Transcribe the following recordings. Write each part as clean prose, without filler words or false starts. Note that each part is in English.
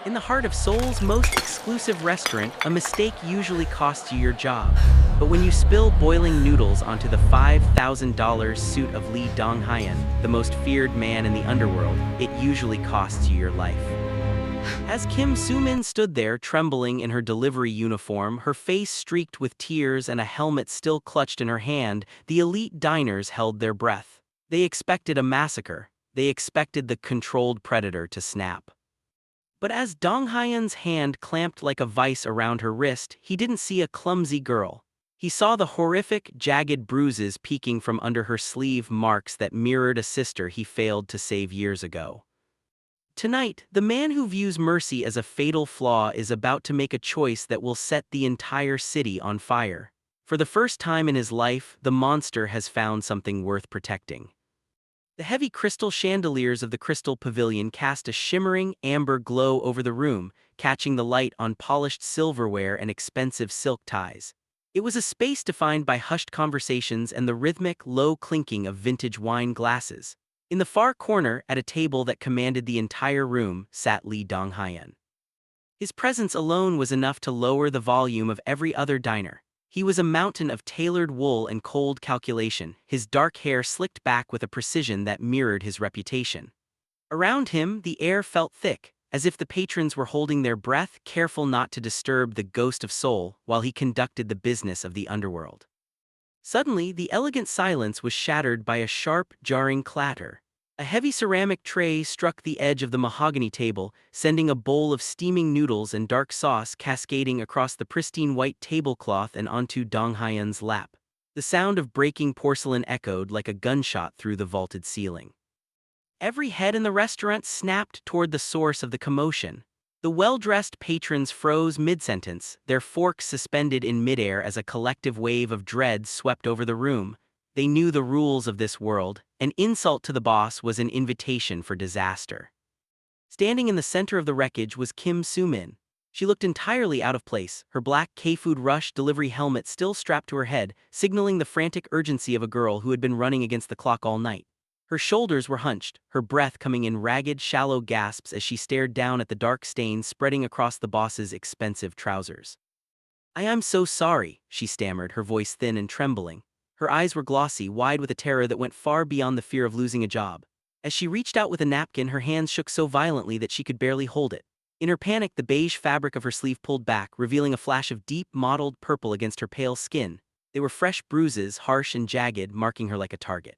In the heart of Seoul's most exclusive restaurant, a mistake usually costs you your job. But when you spill boiling noodles onto the $5,000 suit of Lee Dong-Hyun, the most feared man in the underworld, it usually costs you your life. As Soo-Min stood there trembling in her delivery uniform, her face streaked with tears and a helmet still clutched in her hand, the elite diners held their breath. They expected a massacre. They expected the controlled predator to snap. But as Dong-Hyun's hand clamped like a vice around her wrist, he didn't see a clumsy girl. He saw the horrific, jagged bruises peeking from under her sleeve, marks that mirrored a sister he failed to save years ago. Tonight, the man who views mercy as a fatal flaw is about to make a choice that will set the entire city on fire. For the first time in his life, the monster has found something worth protecting. The heavy crystal chandeliers of the Crystal Pavilion cast a shimmering, amber glow over the room, catching the light on polished silverware and expensive silk ties. It was a space defined by hushed conversations and the rhythmic, low clinking of vintage wine glasses. In the far corner, at a table that commanded the entire room, sat Lee Dong-Hyun. His presence alone was enough to lower the volume of every other diner. He was a mountain of tailored wool and cold calculation, his dark hair slicked back with a precision that mirrored his reputation. Around him, the air felt thick, as if the patrons were holding their breath, careful not to disturb the ghost of Seoul while he conducted the business of the underworld. Suddenly, the elegant silence was shattered by a sharp, jarring clatter. A heavy ceramic tray struck the edge of the mahogany table, sending a bowl of steaming noodles and dark sauce cascading across the pristine white tablecloth and onto Dong-Hyun's lap. The sound of breaking porcelain echoed like a gunshot through the vaulted ceiling. Every head in the restaurant snapped toward the source of the commotion. The well-dressed patrons froze mid-sentence, their forks suspended in midair as a collective wave of dread swept over the room. They knew the rules of this world. An insult to the boss was an invitation for disaster. Standing in the center of the wreckage was Soo-Min. She looked entirely out of place, her black K-Food Rush delivery helmet still strapped to her head, signaling the frantic urgency of a girl who had been running against the clock all night. Her shoulders were hunched, her breath coming in ragged, shallow gasps as she stared down at the dark stains spreading across the boss's expensive trousers. "I am so sorry," she stammered, her voice thin and trembling. Her eyes were glossy, wide with a terror that went far beyond the fear of losing a job. As she reached out with a napkin, her hands shook so violently that she could barely hold it. In her panic, the beige fabric of her sleeve pulled back, revealing a flash of deep, mottled purple against her pale skin. They were fresh bruises, harsh and jagged, marking her like a target.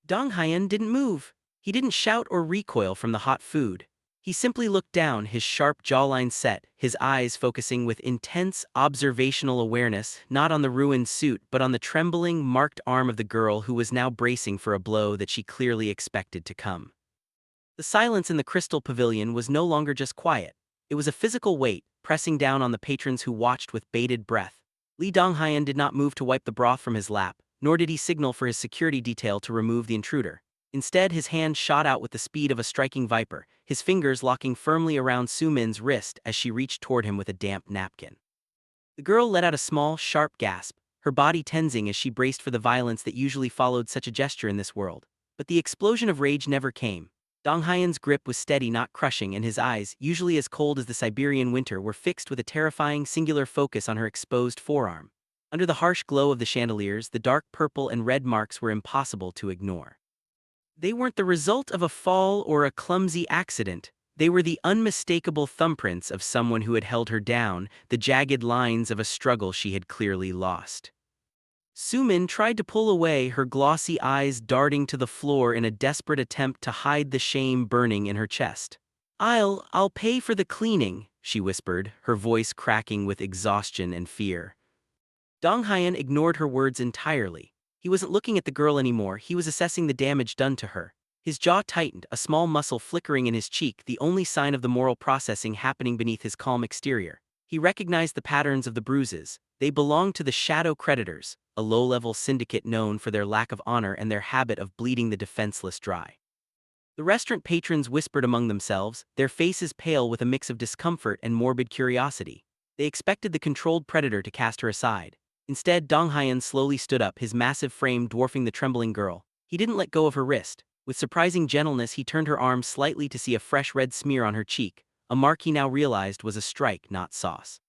Dong-Hyun didn't move. He didn't shout or recoil from the hot food. He simply looked down, his sharp jawline set, his eyes focusing with intense, observational awareness, not on the ruined suit but on the trembling, marked arm of the girl who was now bracing for a blow that she clearly expected to come. The silence in the Crystal Pavilion was no longer just quiet. It was a physical weight, pressing down on the patrons who watched with bated breath. Lee Dong-Hyun did not move to wipe the broth from his lap, nor did he signal for his security detail to remove the intruder. Instead, his hand shot out with the speed of a striking viper, his fingers locking firmly around Soo-Min's wrist as she reached toward him with a damp napkin. The girl let out a small, sharp gasp, her body tensing as she braced for the violence that usually followed such a gesture in this world. But the explosion of rage never came. Dong-Hyun's grip was steady, not crushing, and his eyes, usually as cold as the Siberian winter, were fixed with a terrifying, singular focus on her exposed forearm. Under the harsh glow of the chandeliers, the dark purple and red marks were impossible to ignore. They weren't the result of a fall or a clumsy accident. They were the unmistakable thumbprints of someone who had held her down, the jagged lines of a struggle she had clearly lost. Soo-Min tried to pull away, her glossy eyes darting to the floor in a desperate attempt to hide the shame burning in her chest. I'll pay for the cleaning," she whispered, her voice cracking with exhaustion and fear. Dong-Hyun ignored her words entirely. He wasn't looking at the girl anymore, he was assessing the damage done to her. His jaw tightened, a small muscle flickering in his cheek, the only sign of the moral processing happening beneath his calm exterior. He recognized the patterns of the bruises. They belonged to the Shadow Creditors, a low-level syndicate known for their lack of honor and their habit of bleeding the defenseless dry. The restaurant patrons whispered among themselves, their faces pale with a mix of discomfort and morbid curiosity. They expected the controlled predator to cast her aside. Instead, Dong-Hyun slowly stood up, his massive frame dwarfing the trembling girl. He didn't let go of her wrist. With surprising gentleness, he turned her arm slightly to see a fresh red smear on her cheek, a mark he now realized was a strike, not sauce.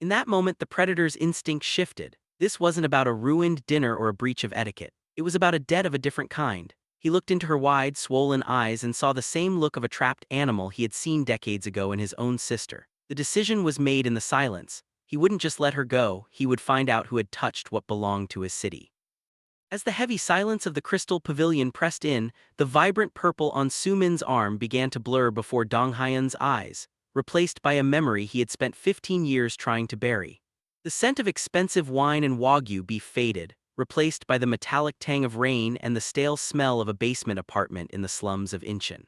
In that moment, the predator's instinct shifted. This wasn't about a ruined dinner or a breach of etiquette. It was about a debt of a different kind. He looked into her wide, swollen eyes and saw the same look of a trapped animal he had seen decades ago in his own sister. The decision was made in the silence. He wouldn't just let her go, he would find out who had touched what belonged to his city. As the heavy silence of the Crystal Pavilion pressed in, the vibrant purple on Soo-Min's arm began to blur before Dong-Hyun's eyes, replaced by a memory he had spent 15 years trying to bury. The scent of expensive wine and Wagyu beef faded, replaced by the metallic tang of rain and the stale smell of a basement apartment in the slums of Incheon.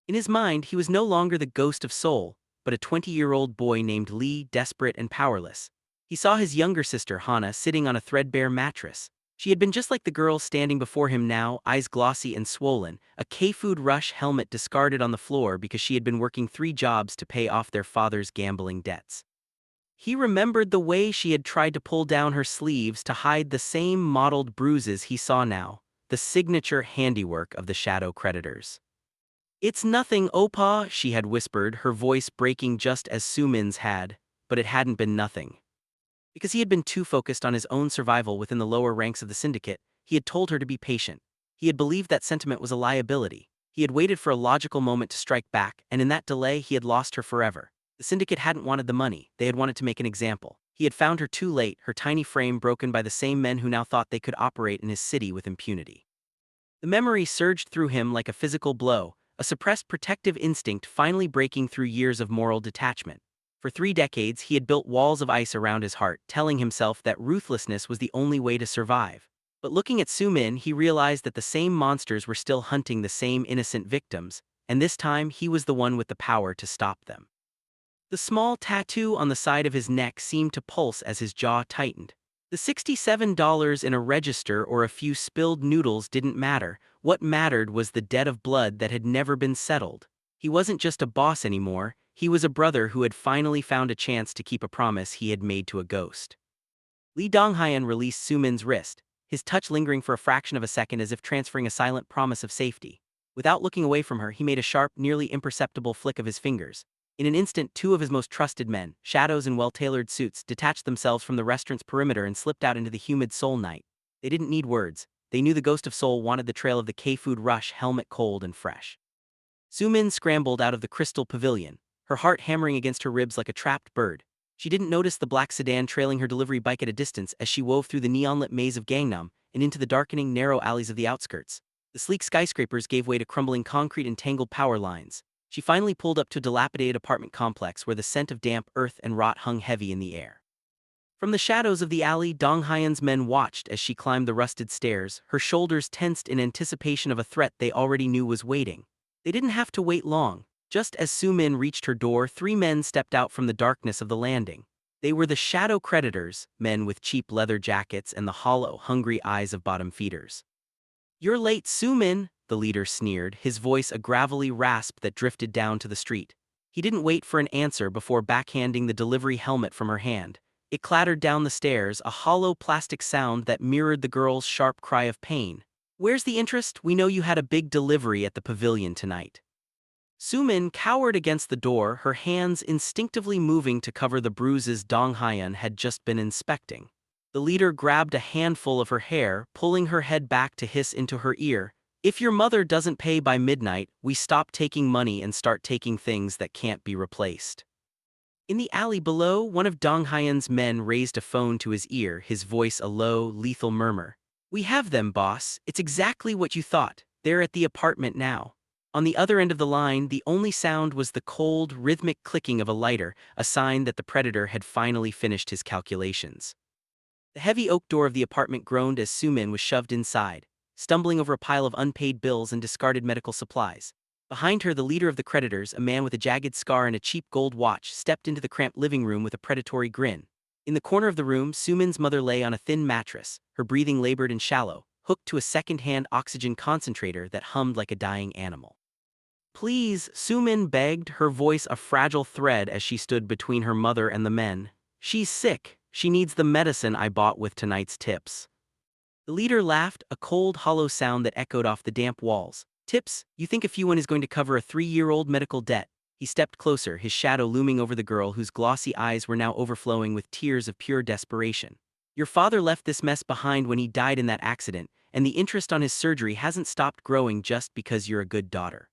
In his mind, he was no longer the ghost of Seoul, but a 20-year-old boy named Lee, desperate and powerless. He saw his younger sister, Hana, sitting on a threadbare mattress. She had been just like the girl standing before him now, eyes glossy and swollen, a K-Food Rush helmet discarded on the floor because she had been working 3 jobs to pay off their father's gambling debts. He remembered the way she had tried to pull down her sleeves to hide the same mottled bruises he saw now, the signature handiwork of the shadow creditors. "It's nothing, Opa," she had whispered, her voice breaking just as Soo-Min's had, but it hadn't been nothing. Because he had been too focused on his own survival within the lower ranks of the syndicate, he had told her to be patient. He had believed that sentiment was a liability. He had waited for a logical moment to strike back, and in that delay he had lost her forever. The syndicate hadn't wanted the money, they had wanted to make an example. He had found her too late, her tiny frame broken by the same men who now thought they could operate in his city with impunity. The memory surged through him like a physical blow, a suppressed protective instinct finally breaking through years of moral detachment. For 3 decades, he had built walls of ice around his heart, telling himself that ruthlessness was the only way to survive. But looking at Soo-Min, he realized that the same monsters were still hunting the same innocent victims, and this time he was the one with the power to stop them. The small tattoo on the side of his neck seemed to pulse as his jaw tightened. The $67 in a register or a few spilled noodles didn't matter. What mattered was the debt of blood that had never been settled. He wasn't just a boss anymore, he was a brother who had finally found a chance to keep a promise he had made to a ghost. Lee Dong-Hyun released Soo-Min's wrist, his touch lingering for a fraction of a second as if transferring a silent promise of safety. Without looking away from her, he made a sharp, nearly imperceptible flick of his fingers. In an instant, 2 of his most trusted men, shadows in well-tailored suits, detached themselves from the restaurant's perimeter and slipped out into the humid Seoul night. They didn't need words. They knew the ghost of Seoul wanted the trail of the K-Food Rush helmet cold and fresh. Soo-Min scrambled out of the Crystal Pavilion, her heart hammering against her ribs like a trapped bird. She didn't notice the black sedan trailing her delivery bike at a distance as she wove through the neon-lit maze of Gangnam and into the darkening, narrow alleys of the outskirts. The sleek skyscrapers gave way to crumbling concrete and tangled power lines. She finally pulled up to a dilapidated apartment complex where the scent of damp earth and rot hung heavy in the air. From the shadows of the alley, Dong-Hyun's men watched as she climbed the rusted stairs, her shoulders tensed in anticipation of a threat they already knew was waiting. They didn't have to wait long. Just as Soo-Min reached her door, 3 men stepped out from the darkness of the landing. They were the shadow creditors, men with cheap leather jackets and the hollow, hungry eyes of bottom feeders. "You're late, Soo-Min," the leader sneered, his voice a gravelly rasp that drifted down to the street. He didn't wait for an answer before backhanding the delivery helmet from her hand. It clattered down the stairs, a hollow plastic sound that mirrored the girl's sharp cry of pain. "Where's the interest? We know you had a big delivery at the pavilion tonight." Soo-Min cowered against the door, her hands instinctively moving to cover the bruises Dong-Hyun had just been inspecting. The leader grabbed a handful of her hair, pulling her head back to hiss into her ear, "If your mother doesn't pay by midnight, we stop taking money and start taking things that can't be replaced." In the alley below, one of Dong-Hyun's men raised a phone to his ear, his voice a low, lethal murmur. "We have them, boss. It's exactly what you thought. They're at the apartment now." On the other end of the line, the only sound was the cold, rhythmic clicking of a lighter, a sign that the predator had finally finished his calculations. The heavy oak door of the apartment groaned as Soo-Min was shoved inside, stumbling over a pile of unpaid bills and discarded medical supplies. Behind her, the leader of the creditors, a man with a jagged scar and a cheap gold watch, stepped into the cramped living room with a predatory grin. In the corner of the room, Soo-Min's mother lay on a thin mattress, her breathing labored and shallow, hooked to a second-hand oxygen concentrator that hummed like a dying animal. "Please," Soo-Min begged, her voice a fragile thread as she stood between her mother and the men. "She's sick. She needs the medicine I bought with tonight's tips." The leader laughed, a cold, hollow sound that echoed off the damp walls. "Tips? You think a few one is going to cover a 3-year-old medical debt? He stepped closer, his shadow looming over the girl whose glossy eyes were now overflowing with tears of pure desperation. Your father left this mess behind when he died in that accident, and the interest on his surgery hasn't stopped growing just because you're a good daughter.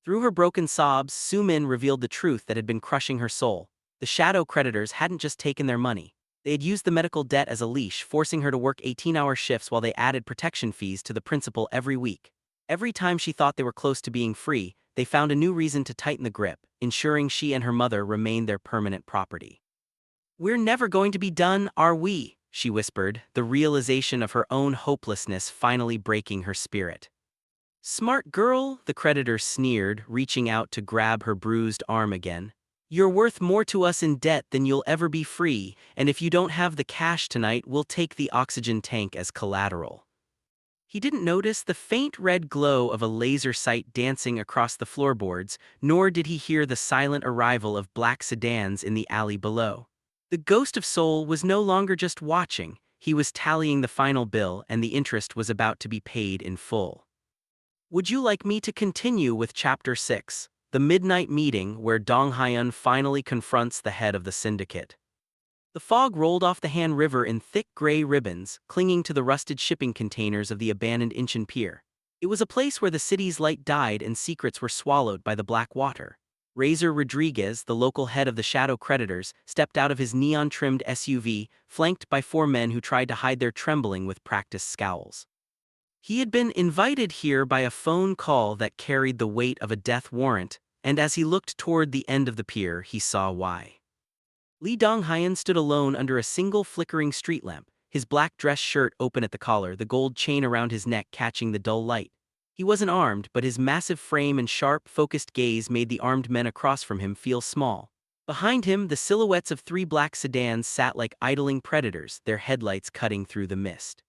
Through her broken sobs, Soo-Min revealed the truth that had been crushing her soul. The shadow creditors hadn't just taken their money. They had used the medical debt as a leash, forcing her to work 18-hour shifts while they added protection fees to the principal every week. Every time she thought they were close to being free, they found a new reason to tighten the grip, ensuring she and her mother remained their permanent property. "We're never going to be done, are we?" she whispered, the realization of her own hopelessness finally breaking her spirit. "Smart girl," the creditor sneered, reaching out to grab her bruised arm again. "You're worth more to us in debt than you'll ever be free, and if you don't have the cash tonight, we'll take the oxygen tank as collateral." He didn't notice the faint red glow of a laser sight dancing across the floorboards, nor did he hear the silent arrival of black sedans in the alley below. The ghost of Seoul was no longer just watching, he was tallying the final bill, and the interest was about to be paid in full. Would you like me to continue with Chapter 6, the midnight meeting where Dong-Hyun finally confronts the head of the syndicate? The fog rolled off the Han River in thick gray ribbons, clinging to the rusted shipping containers of the abandoned Incheon Pier. It was a place where the city's light died and secrets were swallowed by the black water. Razor Rodriguez, the local head of the Shadow Creditors, stepped out of his neon-trimmed SUV, flanked by 4 men who tried to hide their trembling with practiced scowls. He had been invited here by a phone call that carried the weight of a death warrant, and as he looked toward the end of the pier, he saw why. Lee Dong-Hyun stood alone under a single flickering street lamp, his black dress shirt open at the collar, the gold chain around his neck catching the dull light. He wasn't armed, but his massive frame and sharp, focused gaze made the armed men across from him feel small. Behind him, the silhouettes of 3 black sedans sat like idling predators, their headlights cutting through the mist.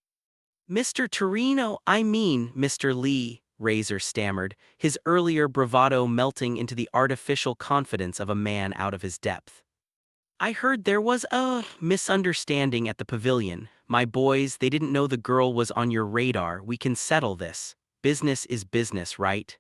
"Mr. Torino, I mean, Mr. Lee," Razor stammered, his earlier bravado melting into the artificial confidence of a man out of his depth. "I heard there was a misunderstanding at the pavilion. My boys, they didn't know the girl was on your radar. We can settle this. Business is business, right?"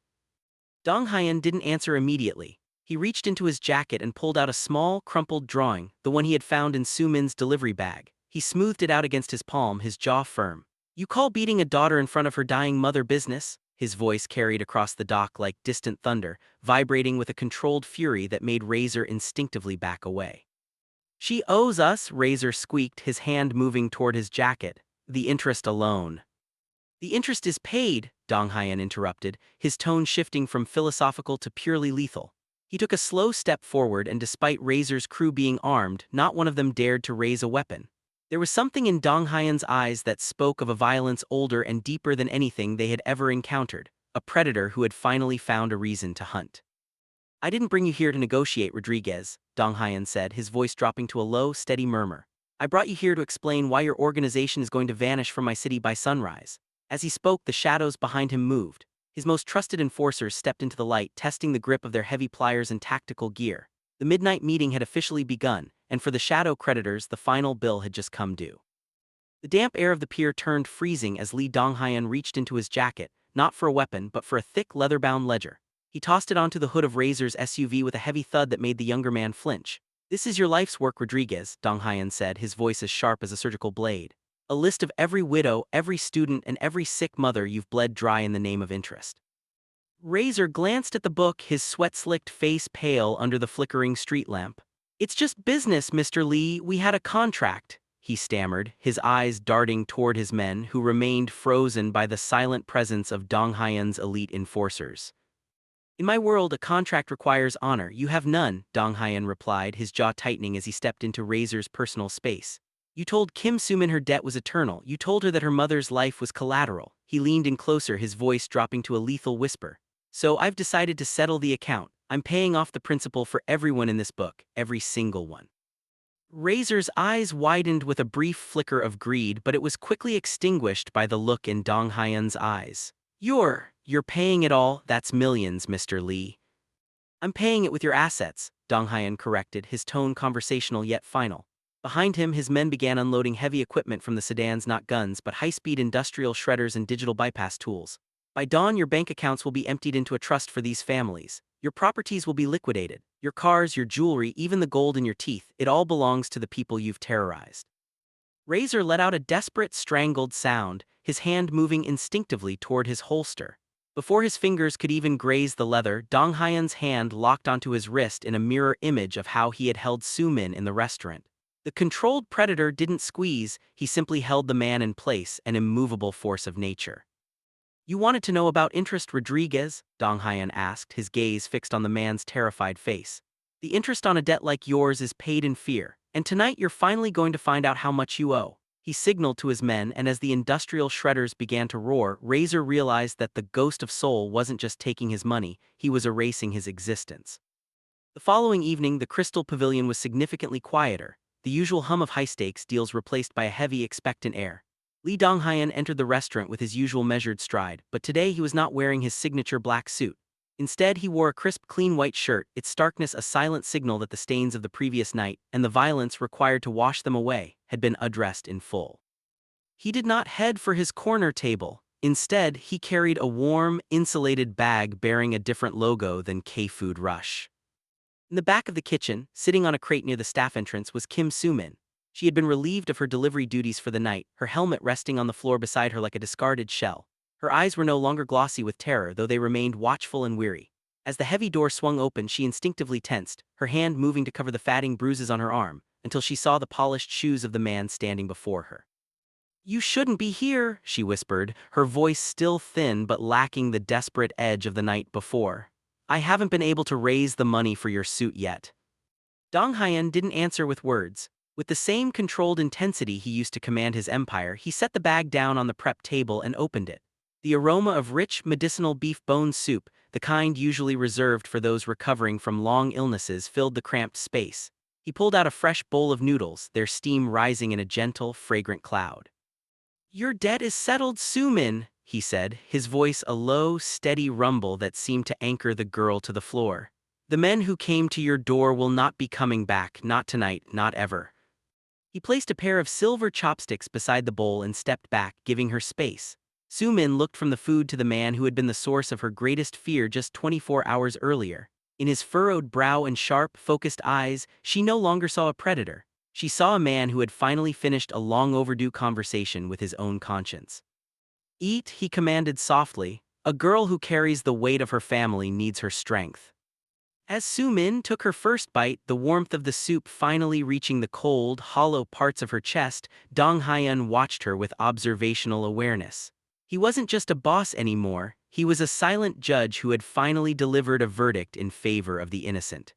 Dong-Hyun didn't answer immediately. He reached into his jacket and pulled out a small, crumpled drawing, the one he had found in Soo-Min's delivery bag. He smoothed it out against his palm, his jaw firm. "You call beating a daughter in front of her dying mother business?" His voice carried across the dock like distant thunder, vibrating with a controlled fury that made Razor instinctively back away. "She owes us," Razor squeaked, his hand moving toward his jacket. "The interest alone." "The interest is paid," Dong-Hyun interrupted, his tone shifting from philosophical to purely lethal. He took a slow step forward, and despite Razor's crew being armed, not one of them dared to raise a weapon. There was something in Dong-Hyun's eyes that spoke of a violence older and deeper than anything they had ever encountered, a predator who had finally found a reason to hunt. "I didn't bring you here to negotiate, Rodriguez," Dong-Hyun said, his voice dropping to a low, steady murmur. "I brought you here to explain why your organization is going to vanish from my city by sunrise." As he spoke, the shadows behind him moved. His most trusted enforcers stepped into the light, testing the grip of their heavy pliers and tactical gear. The midnight meeting had officially begun, and for the shadow creditors, the final bill had just come due. The damp air of the pier turned freezing as Lee Dong-Hyun reached into his jacket, not for a weapon but for a thick leather-bound ledger. He tossed it onto the hood of Razor's SUV with a heavy thud that made the younger man flinch. "This is your life's work, Rodriguez," Dong-Hyun said, his voice as sharp as a surgical blade. "A list of every widow, every student, and every sick mother you've bled dry in the name of interest." Razor glanced at the book, his sweat-slicked face pale under the flickering street lamp. "It's just business, Mr. Lee. We had a contract," he stammered, his eyes darting toward his men, who remained frozen by the silent presence of Dong-Hyun's elite enforcers. "In my world, a contract requires honor. You have none," Dong-Hyun replied, his jaw tightening as he stepped into Razor's personal space. "You told Kim Soo-Min her debt was eternal. You told her that her mother's life was collateral." He leaned in closer, his voice dropping to a lethal whisper. "So I've decided to settle the account. I'm paying off the principal for everyone in this book, every single one." Razor's eyes widened with a brief flicker of greed, but it was quickly extinguished by the look in Dong-Hyun's eyes. You're paying it all. That's millions, Mr. Lee." "I'm paying it with your assets," Dong-Hyun corrected, his tone conversational yet final. Behind him, his men began unloading heavy equipment from the sedans, not guns, but high-speed industrial shredders and digital bypass tools. By dawn, your bank accounts will be emptied into a trust for these families. Your properties will be liquidated. Your cars, your jewelry, even the gold in your teeth, it all belongs to the people you've terrorized. Razor let out a desperate, strangled sound, his hand moving instinctively toward his holster. Before his fingers could even graze the leather, Dong-Hyun's hand locked onto his wrist in a mirror image of how he had held Soo-Min in the restaurant. The controlled predator didn't squeeze, he simply held the man in place, an immovable force of nature. "You wanted to know about interest, Rodriguez?" Dong-Hyun asked, his gaze fixed on the man's terrified face. "The interest on a debt like yours is paid in fear, and tonight you're finally going to find out how much you owe." He signaled to his men, and as the industrial shredders began to roar, Razor realized that the ghost of Seoul wasn't just taking his money, he was erasing his existence. The following evening, the Crystal Pavilion was significantly quieter, the usual hum of high-stakes deals replaced by a heavy, expectant air. Lee Dong-Hyun entered the restaurant with his usual measured stride, but today he was not wearing his signature black suit. Instead, he wore a crisp, clean white shirt, its starkness a silent signal that the stains of the previous night, and the violence required to wash them away, had been addressed in full. He did not head for his corner table. Instead, he carried a warm, insulated bag bearing a different logo than K-Food Rush. In the back of the kitchen, sitting on a crate near the staff entrance, was Kim Soo-Min. She had been relieved of her delivery duties for the night, her helmet resting on the floor beside her like a discarded shell. Her eyes were no longer glossy with terror, though they remained watchful and weary. As the heavy door swung open, she instinctively tensed, her hand moving to cover the fatting bruises on her arm, until she saw the polished shoes of the man standing before her. "You shouldn't be here," she whispered, her voice still thin but lacking the desperate edge of the night before. "I haven't been able to raise the money for your suit yet." Dong-Hyun didn't answer with words. With the same controlled intensity he used to command his empire, he set the bag down on the prep table and opened it. The aroma of rich, medicinal beef bone soup, the kind usually reserved for those recovering from long illnesses, filled the cramped space. He pulled out a fresh bowl of noodles, their steam rising in a gentle, fragrant cloud. "Your debt is settled, Soo-Min," he said, his voice a low, steady rumble that seemed to anchor the girl to the floor. "The men who came to your door will not be coming back, not tonight, not ever." He placed a pair of silver chopsticks beside the bowl and stepped back, giving her space. Soo-Min looked from the food to the man who had been the source of her greatest fear just 24 hours earlier. In his furrowed brow and sharp, focused eyes, she no longer saw a predator. She saw a man who had finally finished a long-overdue conversation with his own conscience. "Eat," he commanded softly. "A girl who carries the weight of her family needs her strength." As Soo-Min took her first bite, the warmth of the soup finally reaching the cold, hollow parts of her chest, Dong-Hyun watched her with observational awareness. He wasn't just a boss anymore, he was a silent judge who had finally delivered a verdict in favor of the innocent.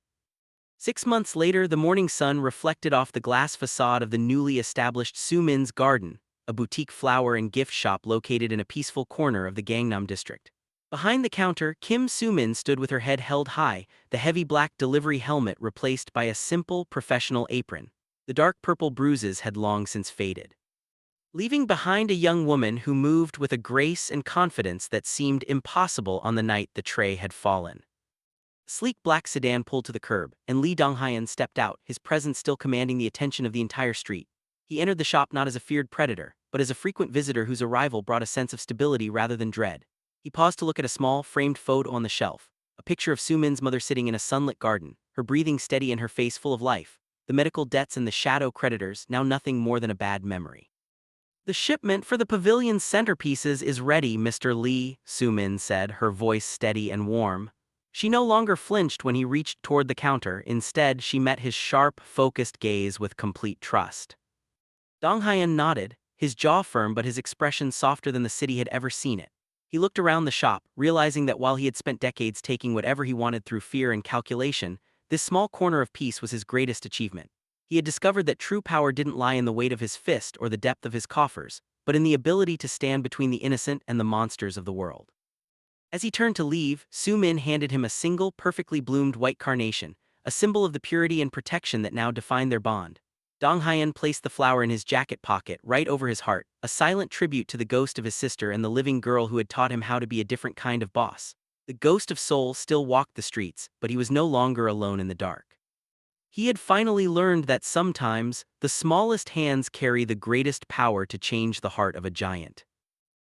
6 months later, the morning sun reflected off the glass facade of the newly established Soo-Min's Garden, a boutique flower and gift shop located in a peaceful corner of the Gangnam district. Behind the counter, Kim Soo-Min stood with her head held high, the heavy black delivery helmet replaced by a simple, professional apron. The dark purple bruises had long since faded, leaving behind a young woman who moved with a grace and confidence that seemed impossible on the night the tray had fallen. A sleek black sedan pulled to the curb, and Lee Dong-Hyun stepped out, his presence still commanding the attention of the entire street. He entered the shop not as a feared predator, but as a frequent visitor whose arrival brought a sense of stability rather than dread. He paused to look at a small, framed photo on the shelf, a picture of Soo-Min's mother sitting in a sunlit garden, her breathing steady and her face full of life. The medical debts and the shadow creditors, now nothing more than a bad memory. "The shipment for the pavilion's centerpieces is ready, Mr. Lee," Soo-Min said, her voice steady and warm. She no longer flinched when he reached toward the counter. Instead, she met his sharp, focused gaze with complete trust. Dong-Hyun nodded, his jaw firm but his expression softer than the city had ever seen it. He looked around the shop, realizing that while he had spent decades taking whatever he wanted through fear and calculation, this small corner of peace was his greatest achievement. He had discovered that true power didn't lie in the weight of his fist or the depth of his coffers, but in the ability to stand between the innocent and the monsters of the world. As he turned to leave, Soo-Min handed him a single, perfectly bloomed white carnation, a symbol of the purity and protection that now defined their bond. Dong-Hyun placed the flower in his jacket pocket, right over his heart, a silent tribute to the ghost of his sister and the living girl who had taught him how to be a different kind of boss. The ghost of Seoul still walked the streets, but he was no longer alone in the dark. He had finally learned that sometimes, the smallest hands carry the greatest power to change the heart of a giant.